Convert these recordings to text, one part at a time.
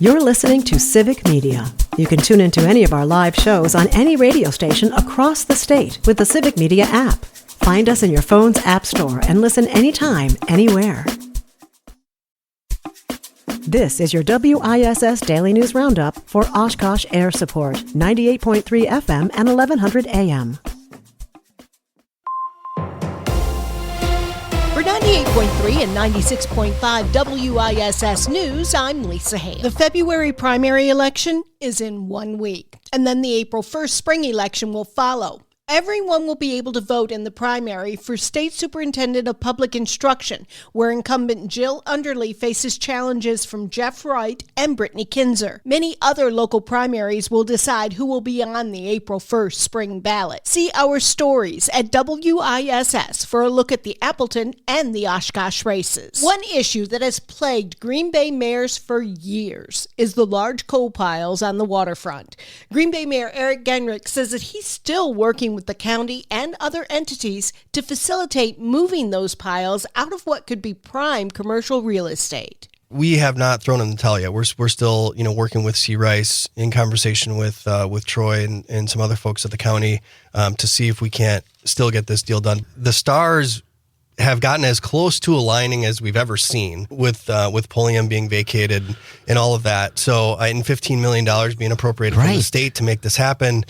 You're listening to Civic Media. You can tune into any of our live shows on any radio station across the state with the Civic Media app. Find us in your phone's app store and listen anytime, anywhere. This is your WISS Daily News Roundup for Oshkosh Air Support, 98.3 FM and 1100 AM. For 98.3 and 96.5 WISS News, I'm Lisa Hay. The February primary election is in 1 week, and then the April 1st spring election will follow. Everyone will be able to vote in the primary for State Superintendent of Public Instruction, where incumbent Jill Underly faces challenges from Jeff Wright and Brittany Kinzer. Many other local primaries will decide who will be on the April 1st spring ballot. See our stories at WISS for a look at the Appleton and the Oshkosh races. One issue that has plagued Green Bay mayors for years is the large coal piles on the waterfront. Green Bay Mayor Eric Genrich says that he's still working with the county and other entities to facilitate moving those piles out of what could be prime commercial real estate. We have not thrown in the towel yet. We're still, working with C. Rice in conversation with Troy and some other folks at the county to see if we can't still get this deal done. The stars have gotten as close to aligning as we've ever seen with Pulliam being vacated and all of that. So and $15 million being appropriated from the state to make this happen,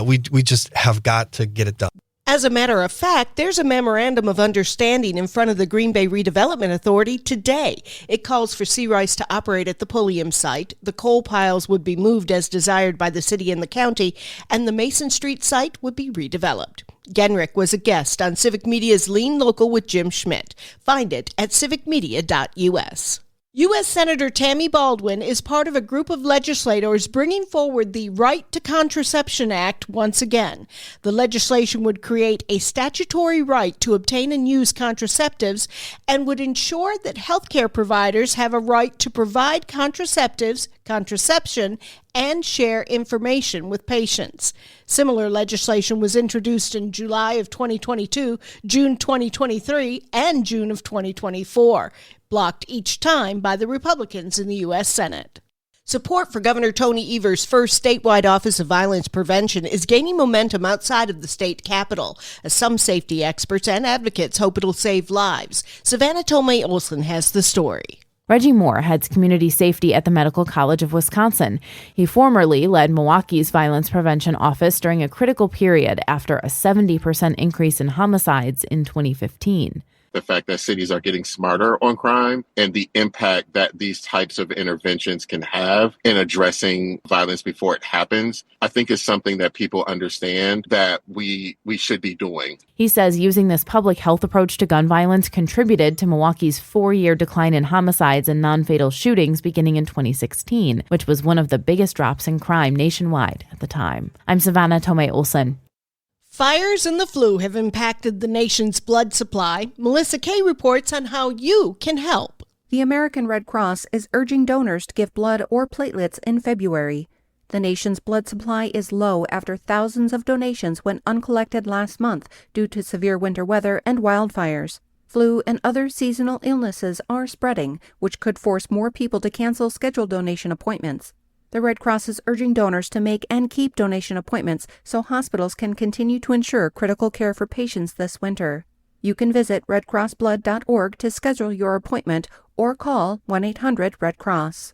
we just have got to get it done. As a matter of fact, there's a memorandum of understanding in front of the Green Bay Redevelopment Authority today. It calls for C. Rice to operate at the Pulliam site. The coal piles would be moved as desired by the city and the county, and the Mason Street site would be redeveloped. Genrich was a guest on Civic Media's Lean Local with Jim Schmidt. Find it at civicmedia.us. U.S. Senator Tammy Baldwin is part of a group of legislators bringing forward the Right to Contraception Act once again. The legislation would create a statutory right to obtain and use contraceptives and would ensure that healthcare providers have a right to provide contraceptives, contraception, and share information with patients. Similar legislation was introduced in July of 2022, June 2023, and June of 2024, blocked each time by the Republicans in the U.S. Senate. Support for Governor Tony Evers' first statewide Office of Violence Prevention is gaining momentum outside of the state capitol, as some safety experts and advocates hope it'll save lives. Savannah Tomei Olson has the story. Reggie Moore heads community safety at the Medical College of Wisconsin. He formerly led Milwaukee's violence prevention office during a critical period after a 70% increase in homicides in 2015. The fact that cities are getting smarter on crime and the impact that these types of interventions can have in addressing violence before it happens, I think is something that people understand that we should be doing. He says using this public health approach to gun violence contributed to Milwaukee's 4-year decline in homicides and non-fatal shootings beginning in 2016, which was one of the biggest drops in crime nationwide at the time. I'm Savannah Tomei Olson. Fires and the flu have impacted the nation's blood supply. Melissa Kay reports on how you can help. The American Red Cross is urging donors to give blood or platelets in February. The nation's blood supply is low after thousands of donations went uncollected last month due to severe winter weather and wildfires. Flu and other seasonal illnesses are spreading, which could force more people to cancel scheduled donation appointments. The Red Cross is urging donors to make and keep donation appointments so hospitals can continue to ensure critical care for patients this winter. You can visit redcrossblood.org to schedule your appointment or call 1-800-RED-CROSS.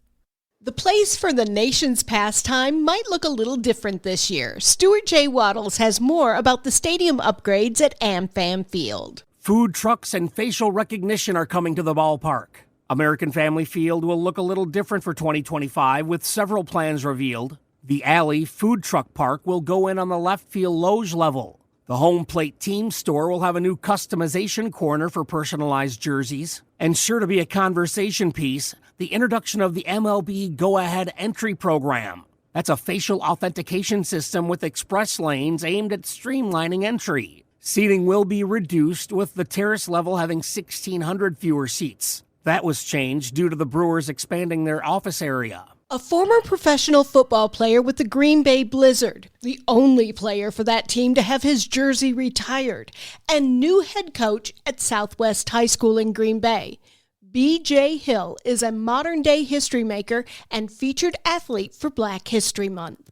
The place for the nation's pastime might look a little different this year. Stuart J. Waddles has more about the stadium upgrades at AmFam Field. Food trucks and facial recognition are coming to the ballpark. American Family Field will look a little different for 2025 with several plans revealed. The Alley Food Truck Park will go in on the left field loge level. The Home Plate Team Store will have a new customization corner for personalized jerseys. And sure to be a conversation piece, the introduction of the MLB Go Ahead Entry Program. That's a facial authentication system with express lanes aimed at streamlining entry. Seating will be reduced, with the terrace level having 1,600 fewer seats. That was changed due to the Brewers expanding their office area. A former professional football player with the Green Bay Blizzard, the only player for that team to have his jersey retired, and new head coach at Southwest High School in Green Bay. B.J. Hill is a modern-day history maker and featured athlete for Black History Month.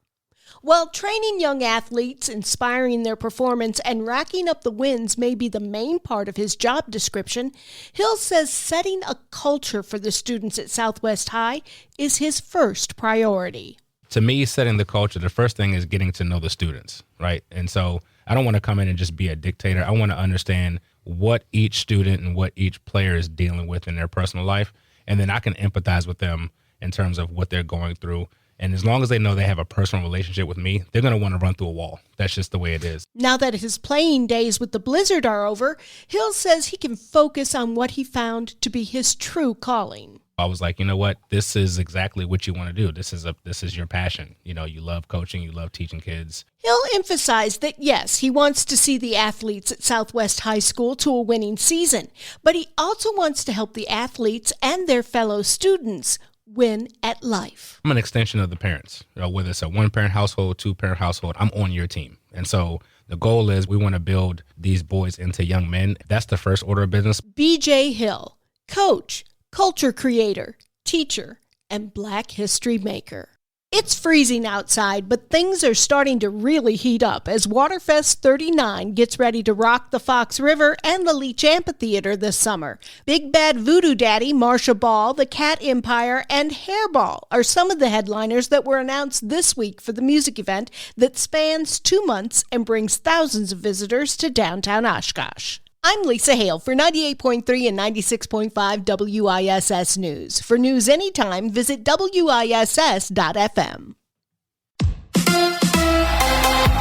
While training young athletes, inspiring their performance, and racking up the wins may be the main part of his job description, Hill says setting a culture for the students at Southwest High is his first priority. To me, setting the culture, the first thing is getting to know the students, right? And so I don't want to come in and just be a dictator. I want to understand what each student and what each player is dealing with in their personal life. And then I can empathize with them in terms of what they're going through. And as long as they know they have a personal relationship with me, they're going to want to run through a wall. That's just the way it is. Now that his playing days with the Blizzard are over, Hill says he can focus on what he found to be his true calling. I was like, you know what? This is exactly what you want to do. This is your passion. You know, you love coaching, you love teaching kids. Hill emphasized that, yes, he wants to see the athletes at Southwest High School to a winning season, but he also wants to help the athletes and their fellow students win at life. I'm an extension of the parents. You know, whether it's a one-parent household, two-parent household, I'm on your team. And so the goal is we want to build these boys into young men. That's the first order of business. B.J. Hill, coach, culture creator, teacher, and Black history maker. It's freezing outside, but things are starting to really heat up as Waterfest 39 gets ready to rock the Fox River and the Leach Amphitheater this summer. Big Bad Voodoo Daddy, Marsha Ball, the Cat Empire, and Hairball are some of the headliners that were announced this week for the music event that spans 2 months and brings thousands of visitors to downtown Oshkosh. I'm Lisa Hale for 98.3 and 96.5 WISS News. For news anytime, visit WISS.FM.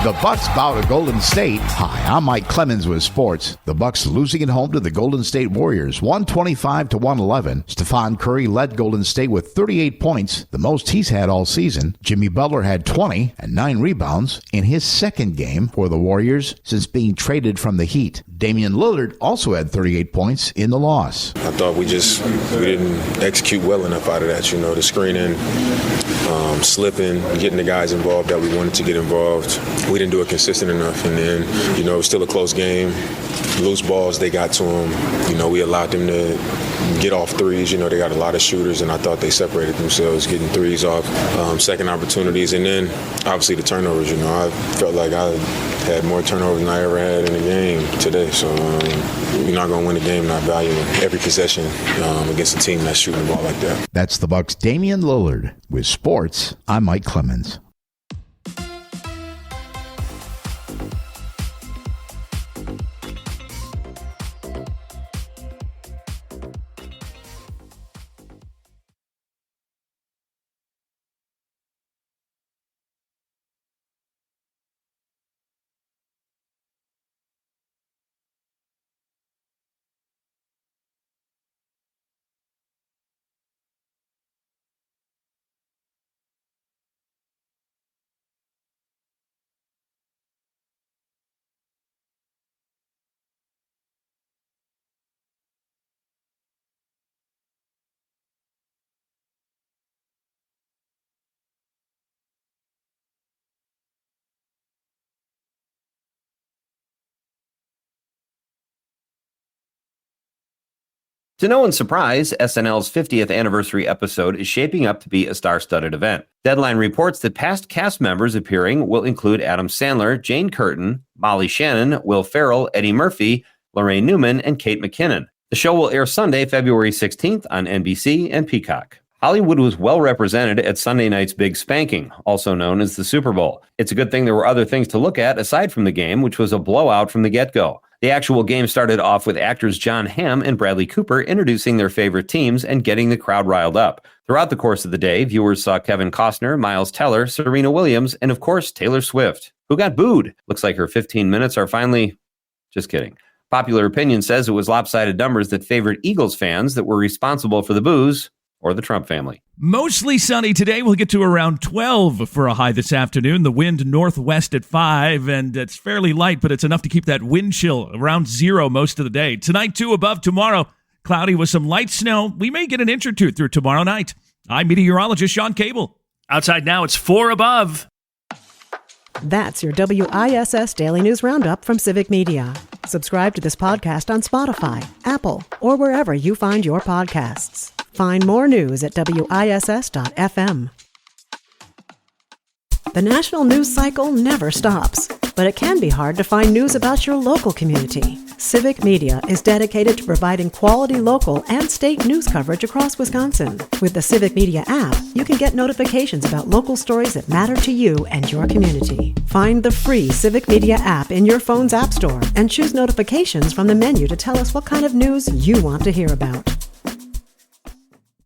The Bucks bow to Golden State. Hi, I'm Mike Clemens with sports. The Bucks losing at home to the Golden State Warriors, 125-111. Stephon Curry led Golden State with 38 points, the most he's had all season. Jimmy Butler had 20 and 9 rebounds in his second game for the Warriors since being traded from the Heat. Damian Lillard also had 38 points in the loss. I thought we didn't execute well enough out of that, the screening, slipping, getting the guys involved that we wanted to get involved. We didn't do it consistent enough, and then, it was still a close game. Loose balls, they got to them. We allowed them to get off threes. They got a lot of shooters, and I thought they separated themselves, getting threes off, second opportunities, and then obviously the turnovers. I felt like I had more turnovers than I ever had in a game today. So you're not going to win a game not valuing every possession against a team that's shooting the ball like that. That's the Bucks' Damian Lillard. With sports, I'm Mike Clemens. To no one's surprise, SNL's 50th anniversary episode is shaping up to be a star-studded event. Deadline reports that past cast members appearing will include Adam Sandler, Jane Curtin, Molly Shannon, Will Ferrell, Eddie Murphy, Lorraine Newman, and Kate McKinnon. The show will air Sunday, February 16th on NBC and Peacock. Hollywood was well represented at Sunday night's Big Spanking, also known as the Super Bowl. It's a good thing there were other things to look at aside from the game, which was a blowout from the get-go. The actual game started off with actors John Hamm and Bradley Cooper introducing their favorite teams and getting the crowd riled up. Throughout the course of the day, viewers saw Kevin Costner, Miles Teller, Serena Williams, and of course, Taylor Swift, who got booed. Looks like her 15 minutes are finally... Just kidding. Popular opinion says it was lopsided numbers that favored Eagles fans that were responsible for the boos, or the Trump family. Mostly sunny today. We'll get to around 12 for a high this afternoon. The wind northwest at 5, and it's fairly light, but it's enough to keep that wind chill around 0 most of the day. Tonight, 2 above. Tomorrow, cloudy with some light snow. We may get an inch or two through tomorrow night. I'm meteorologist Sean Cable. Outside now, it's 4 above. That's your WISS Daily News Roundup from Civic Media. Subscribe to this podcast on Spotify, Apple, or wherever you find your podcasts. Find more news at WISS.FM. The national news cycle never stops, but it can be hard to find news about your local community. Civic Media is dedicated to providing quality local and state news coverage across Wisconsin. With the Civic Media app, you can get notifications about local stories that matter to you and your community. Find the free Civic Media app in your phone's app store and choose notifications from the menu to tell us what kind of news you want to hear about.